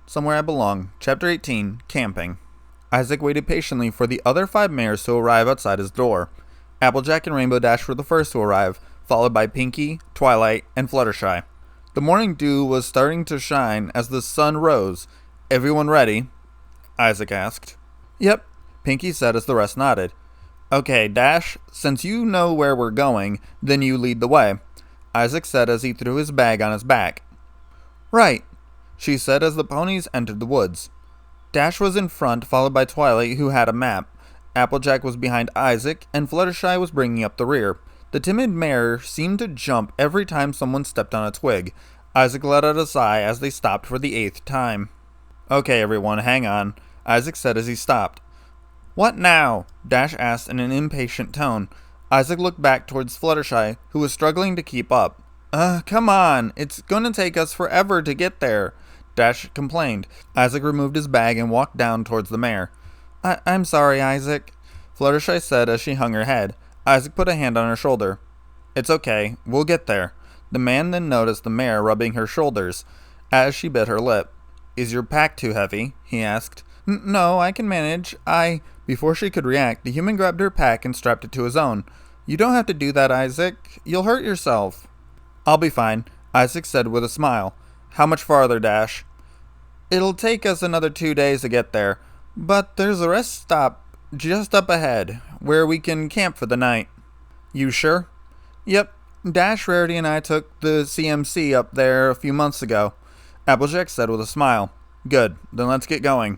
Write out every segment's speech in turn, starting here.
Somewhere I Belong, Chapter 18, Camping. Isaac waited patiently for the other 5 mares to arrive outside his door. Applejack and Rainbow Dash were the first to arrive, followed by Pinky, Twilight, and Fluttershy. The morning dew was starting to shine as the sun rose. "Everyone ready?" Isaac asked. "Yep," Pinky said as the rest nodded. "Okay, Dash, since you know where we're going, then you lead the way," Isaac said as he threw his bag on his back. "Right," she said as the ponies entered the woods. Dash was in front, followed by Twilight, who had a map. Applejack was behind Isaac, and Fluttershy was bringing up the rear. The timid mare seemed to jump every time someone stepped on a twig. Isaac let out a sigh as they stopped for the 8th time. "Okay, everyone, hang on," Isaac said as he stopped. "What now?" Dash asked in an impatient tone. Isaac looked back towards Fluttershy, who was struggling to keep up. Come on, it's gonna take us forever to get there," Dash complained. Isaac removed his bag and walked down towards the mare. I'm sorry, Isaac," Fluttershy said as she hung her head. Isaac put a hand on her shoulder. "It's okay, we'll get there." The man then noticed the mare rubbing her shoulders as she bit her lip. "Is your pack too heavy?" he asked. No, I can manage. Before she could react, the human grabbed her pack and strapped it to his own. "You don't have to do that, Isaac. You'll hurt yourself." "I'll be fine," Isaac said with a smile. "How much farther, Dash?" "It'll take us another 2 days to get there, but there's a rest stop just up ahead, where we can camp for the night." "You sure?" "Yep. Dash, Rarity, and I took the CMC up there a few months ago," Applejack said with a smile. "Good, then let's get going,"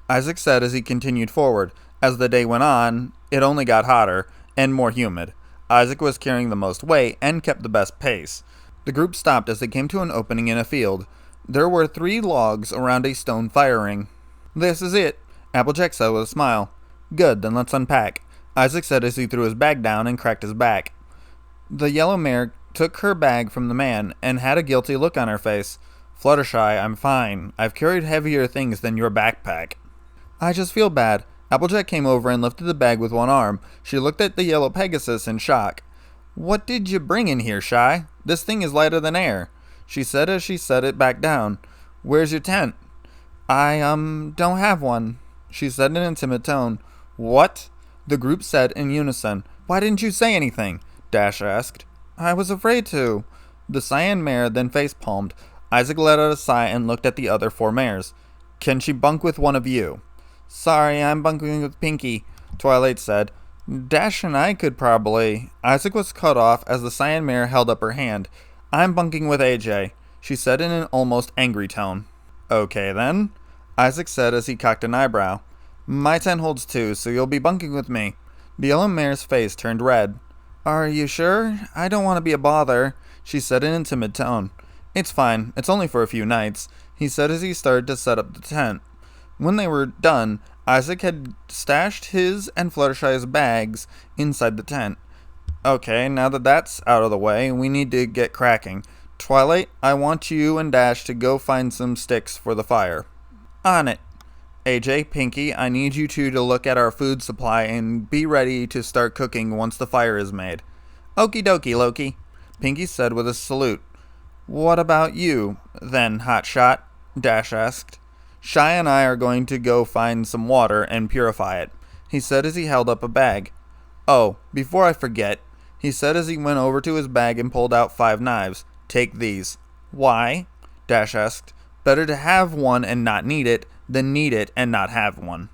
Isaac said as he continued forward. As the day went on, it only got hotter and more humid. Isaac was carrying the most weight and kept the best pace. The group stopped as they came to an opening in a field. There were 3 logs around a stone fire ring. "This is it," Applejack said with a smile. "Good, then let's unpack," Isaac said as he threw his bag down and cracked his back. The yellow mare took her bag from the man and had a guilty look on her face. "Fluttershy, I'm fine. I've carried heavier things than your backpack." "I just feel bad." Applejack came over and lifted the bag with one arm. She looked at the yellow Pegasus in shock. "What did you bring in here, Shy? This thing is lighter than air," she said as she set it back down. "Where's your tent?" "I, don't have one," she said in a timid tone. "What?" the group said in unison. "Why didn't you say anything?" Dash asked. "I was afraid to." The cyan mare then face-palmed. Isaac let out a sigh and looked at the other 4 mares. "Can she bunk with one of you?" "Sorry, I'm bunking with Pinky," Twilight said. "Dash and I could probably." Isaac was cut off as the cyan mare held up her hand. "I'm bunking with AJ," she said in an almost angry tone. "Okay then," Isaac said as he cocked an eyebrow. "My tent holds 2, so you'll be bunking with me." The yellow mare's face turned red. "Are you sure? I don't want to be a bother," she said in a timid tone. "It's fine. It's only for a few nights," he said as he started to set up the tent. When they were done, Isaac had stashed his and Fluttershy's bags inside the tent. "Okay, now that that's out of the way, we need to get cracking. Twilight, I want you and Dash to go find some sticks for the fire." "On it." "AJ, Pinky, I need you two to look at our food supply and be ready to start cooking once the fire is made." "Okie dokie, Loki," Pinky said with a salute. "What about you, then, Hotshot?" Dash asked. "Shy and I are going to go find some water and purify it," he said as he held up a bag. "Oh, before I forget," he said as he went over to his bag and pulled out 5 knives. "Take these." "Why?" Dash asked. "Better to have one and not need it than need it and not have one,"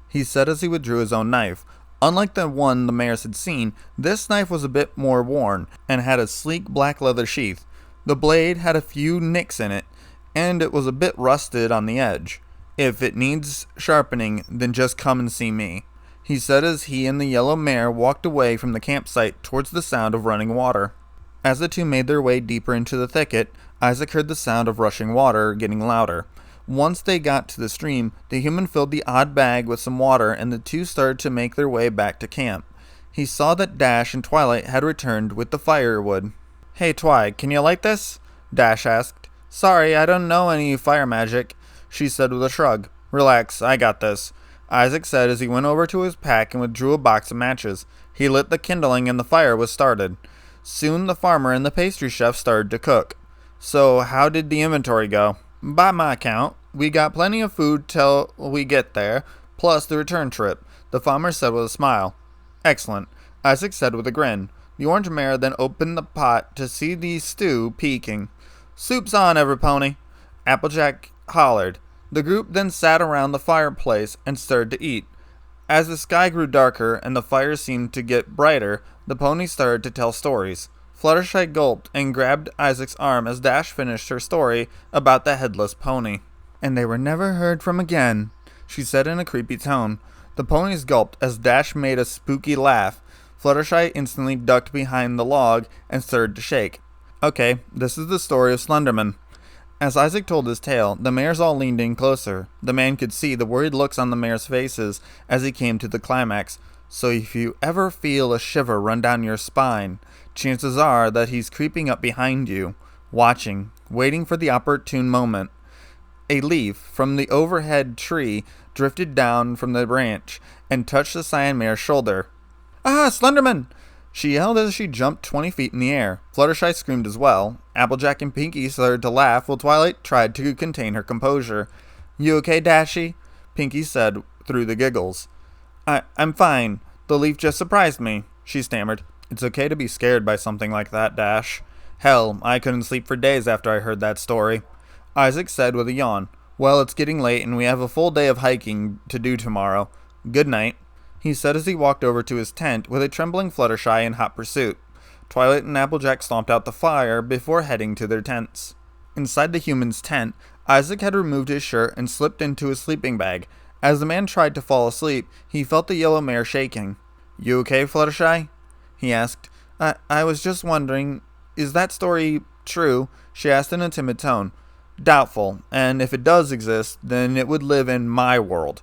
he said as he withdrew his own knife. Unlike the one the mares had seen, this knife was a bit more worn and had a sleek black leather sheath. The blade had a few nicks in it, and it was a bit rusted on the edge. "If it needs sharpening, then just come and see me," he said as he and the yellow mare walked away from the campsite towards the sound of running water. As the 2 made their way deeper into the thicket, Isaac heard the sound of rushing water getting louder. Once they got to the stream, the human filled the odd bag with some water and the 2 started to make their way back to camp. He saw that Dash and Twilight had returned with the firewood. "Hey Twi, can you light this?" Dash asked. "Sorry, I don't know any fire magic," she said with a shrug. "Relax, I got this," Isaac said as he went over to his pack and withdrew a box of matches. He lit the kindling and the fire was started. Soon the farmer and the pastry chef started to cook. "So how did the inventory go?" "By my account," We got plenty of food till we get there, plus the return trip, the farmer said with a smile. Excellent, Isaac said with a grin. The orange mare then opened the pot to see the stew peeking. Soup's on, every pony, Applejack hollered. The group then sat around the fireplace and stirred to eat. As the sky grew darker and the fire seemed to get brighter, the ponies started to tell stories. Fluttershy gulped and grabbed Isaac's arm as Dash finished her story about the headless pony. And they were never heard from again, she said in a creepy tone. The ponies gulped as Dash made a spooky laugh. Fluttershy instantly ducked behind the log and started to shake. Okay, this is the story of Slenderman. As Isaac told his tale, the mares all leaned in closer. The man could see the worried looks on the mares' faces as he came to the climax. So if you ever feel a shiver run down your spine, chances are that he's creeping up behind you, watching, waiting for the opportune moment. A leaf from the overhead tree drifted down from the branch and touched the Cyan mare's shoulder. Ah, Slenderman! She yelled as she jumped 20 feet in the air. Fluttershy screamed as well. Applejack and Pinky started to laugh while Twilight tried to contain her composure. You okay, Dashy? Pinky said through the giggles. I'm fine. The leaf just surprised me, she stammered. It's okay to be scared by something like that, Dash. Hell, I couldn't sleep for days after I heard that story. Isaac said with a yawn. Well, it's getting late and we have a full day of hiking to do tomorrow. Good night, he said as he walked over to his tent with a trembling Fluttershy in hot pursuit. Twilight and Applejack stomped out the fire before heading to their tents. Inside the human's tent, Isaac had removed his shirt and slipped into his sleeping bag. As the man tried to fall asleep, he felt the yellow mare shaking. You okay, Fluttershy? He asked. I was just wondering, is that story true? She asked in a timid tone. Doubtful, and if it does exist, then it would live in my world,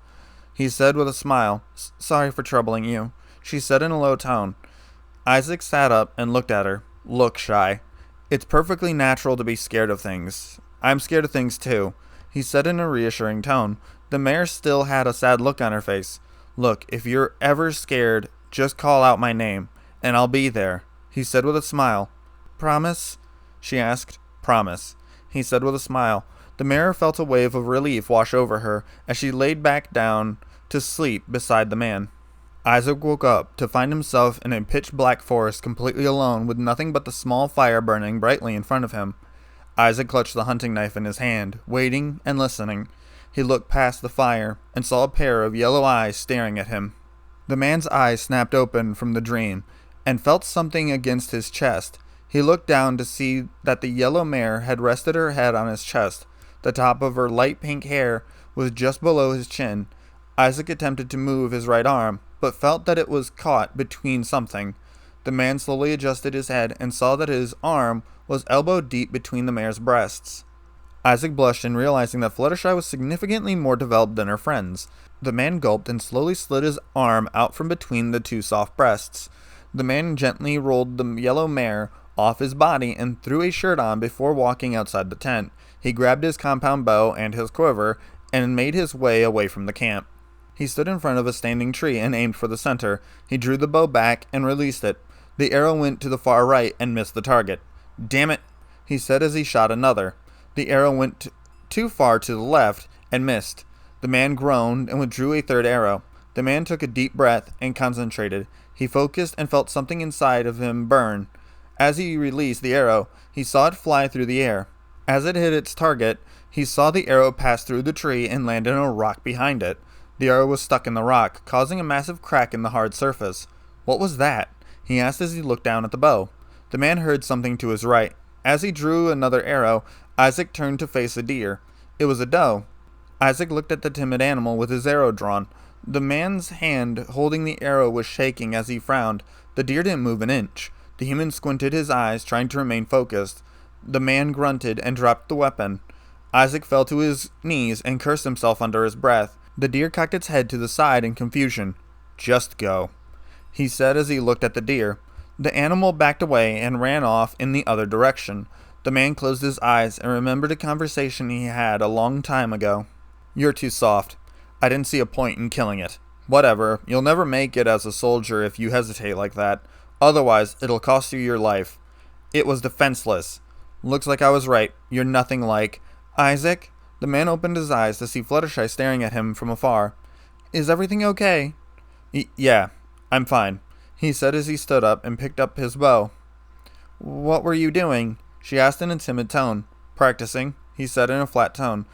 he said with a smile. Sorry for troubling you, she said in a low tone. Isaac sat up and looked at her. Look, Shy. It's perfectly natural to be scared of things. I'm scared of things too, he said in a reassuring tone. The mare still had a sad look on her face. Look, if you're ever scared, just call out my name, and I'll be there, he said with a smile. Promise? She asked. Promise, he said with a smile. The mare felt a wave of relief wash over her as she laid back down to sleep beside the man. Isaac woke up to find himself in a pitch-black forest completely alone with nothing but the small fire burning brightly in front of him. Isaac clutched the hunting knife in his hand, waiting and listening. He looked past the fire and saw a pair of yellow eyes staring at him. The man's eyes snapped open from the dream and felt something against his chest. He looked down to see that the yellow mare had rested her head on his chest. The top of her light pink hair was just below his chin. Isaac attempted to move his right arm, but felt that it was caught between something. The man slowly adjusted his head and saw that his arm was elbow deep between the mare's breasts. Isaac blushed in realizing that Fluttershy was significantly more developed than her friends. The man gulped and slowly slid his arm out from between the two soft breasts. The man gently rolled the yellow mare off his body and threw a shirt on before walking outside the tent. He grabbed his compound bow and his quiver and made his way away from the camp. He stood in front of a standing tree and aimed for the center. He drew the bow back and released it. The arrow went to the far right and missed the target. Damn it, he said as he shot another. The arrow went too far to the left and missed. The man groaned and withdrew a third arrow. The man took a deep breath and concentrated. He focused and felt something inside of him burn. As he released the arrow, he saw it fly through the air. As it hit its target, he saw the arrow pass through the tree and land in a rock behind it. The arrow was stuck in the rock, causing a massive crack in the hard surface. What was that? He asked as he looked down at the bow. The man heard something to his right. As he drew another arrow, Isaac turned to face a deer. It was a doe. Isaac looked at the timid animal with his arrow drawn. The man's hand holding the arrow was shaking as he frowned. The deer didn't move an inch. The human squinted his eyes, trying to remain focused. The man grunted and dropped the weapon. Isaac fell to his knees and cursed himself under his breath. The deer cocked its head to the side in confusion. Just go, he said as he looked at the deer. The animal backed away and ran off in the other direction. The man closed his eyes and remembered a conversation he had a long time ago. You're too soft. I didn't see a point in killing it. Whatever, you'll never make it as a soldier if you hesitate like that. Otherwise, it'll cost you your life. It was defenseless. Looks like I was right. You're nothing like... Isaac? The man opened his eyes to see Fluttershy staring at him from afar. Is everything okay? Yeah, I'm fine, he said as he stood up and picked up his bow. What were you doing? She asked in a timid tone. Practicing, he said in a flat tone.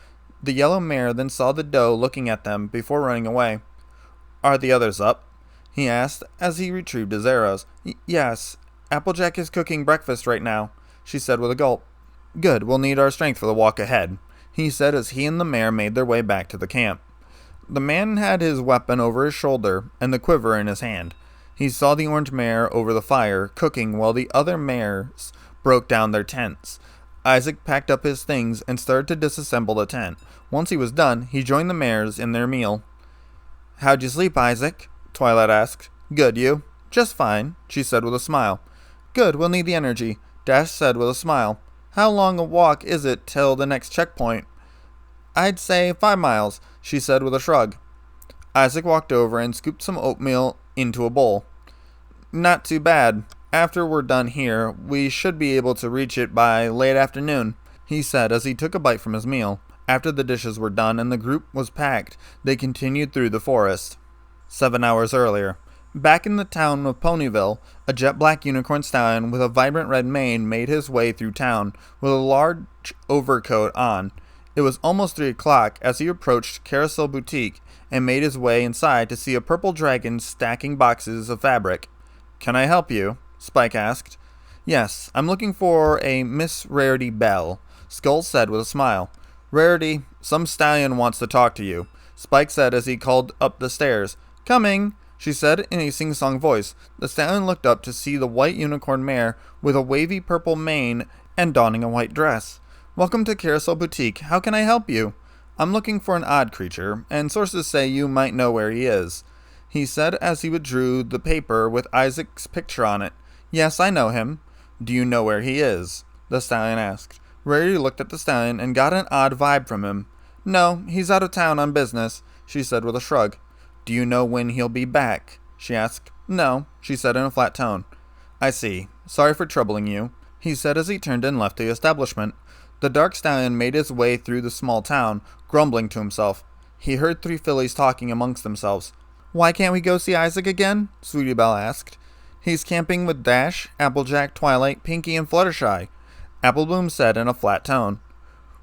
The yellow mare then saw the doe looking at them before running away. Are the others up? He asked as he retrieved his arrows. Yes, Applejack is cooking breakfast right now, she said with a gulp. Good, we'll need our strength for the walk ahead, he said as he and the mare made their way back to the camp. The man had his weapon over his shoulder and the quiver in his hand. He saw the orange mare over the fire, cooking while the other mares broke down their tents. Isaac packed up his things and started to disassemble the tent. Once he was done, he joined the mares in their meal. How'd you sleep, Isaac? Twilight asked. Good, you? Just fine, she said with a smile. Good, we'll need the energy, Dash said with a smile. How long a walk is it till the next checkpoint? I'd say 5 miles, she said with a shrug. Isaac walked over and scooped some oatmeal into a bowl. Not too bad. After we're done here, we should be able to reach it by late afternoon, he said as he took a bite from his meal. After the dishes were done and the group was packed, they continued through the forest. 7 hours earlier. Back in the town of Ponyville, a jet-black unicorn stallion with a vibrant red mane made his way through town with a large overcoat on. It was almost 3 o'clock as he approached Carousel Boutique and made his way inside to see a purple dragon stacking boxes of fabric. Can I help you? Spike asked. Yes, I'm looking for a Miss Rarity Bell, Skull said with a smile. Rarity, some stallion wants to talk to you, Spike said as he called up the stairs. Coming, she said in a sing-song voice. The stallion looked up to see the white unicorn mare with a wavy purple mane and donning a white dress. Welcome to Carousel Boutique. How can I help you? I'm looking for an odd creature, and sources say you might know where he is, he said as he withdrew the paper with Isaac's picture on it. Yes, I know him. Do you know where he is? The stallion asked. Rarity looked at the stallion and got an odd vibe from him. No, he's out of town on business, she said with a shrug. Do you know when he'll be back? She asked. No, she said in a flat tone. I see. Sorry for troubling you, he said as he turned and left the establishment. The dark stallion made his way through the small town, grumbling to himself. He heard 3 fillies talking amongst themselves. Why can't we go see Isaac again? Sweetie Belle asked. He's camping with Dash, Applejack, Twilight, Pinky, and Fluttershy, Applebloom said in a flat tone.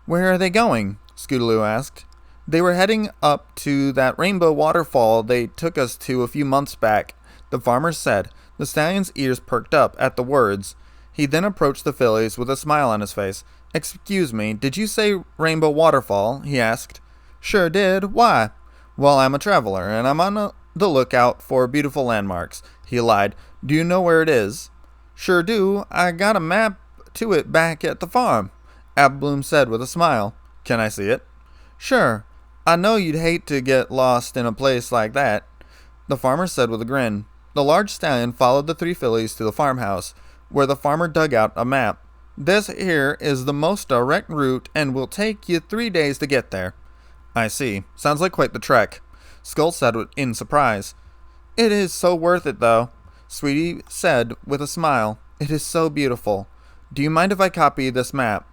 Where are they going? Scootaloo asked. They were heading up to that rainbow waterfall they took us to a few months back, the farmer said. The stallion's ears perked up at the words. He then approached the fillies with a smile on his face. Excuse me, did you say rainbow waterfall? He asked. Sure did. Why? Well, I'm a traveler, and I'm on the lookout for beautiful landmarks, he lied. Do you know where it is? Sure do. I got a map to it back at the farm, Applebloom said with a smile. Can I see it? Sure. I know you'd hate to get lost in a place like that, the farmer said with a grin. The large stallion followed the 3 fillies to the farmhouse, where the farmer dug out a map. This here is the most direct route and will take you 3 days to get there. I see. Sounds like quite the trek, Skull said in surprise. It is so worth it, though, Sweetie said with a smile. It is so beautiful. Do you mind if I copy this map?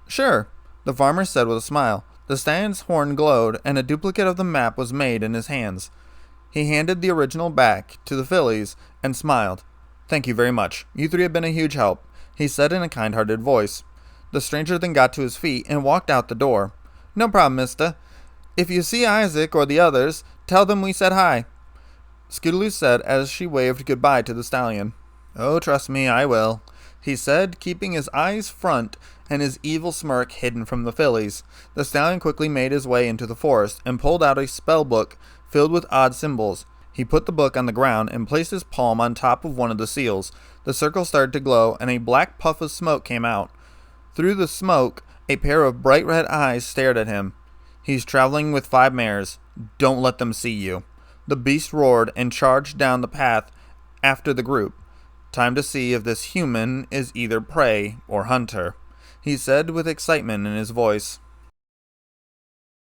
Sure, the farmer said with a smile. The stallion's horn glowed, and a duplicate of the map was made in his hands. He handed the original back to the fillies and smiled. Thank you very much. You 3 have been a huge help, he said in a kind-hearted voice. The stranger then got to his feet and walked out the door. No problem, mister. If you see Isaac or the others, tell them we said hi, Scootaloo said as she waved goodbye to the stallion. Oh, trust me, I will, he said, keeping his eyes front and his evil smirk hidden from the fillies. The stallion quickly made his way into the forest and pulled out a spell book filled with odd symbols. He put the book on the ground and placed his palm on top of one of the seals. The circle started to glow, and a black puff of smoke came out. Through the smoke, a pair of bright red eyes stared at him. He's traveling with 5 mares. Don't let them see you. The beast roared and charged down the path after the group. Time to see if this human is either prey or hunter, he said with excitement in his voice.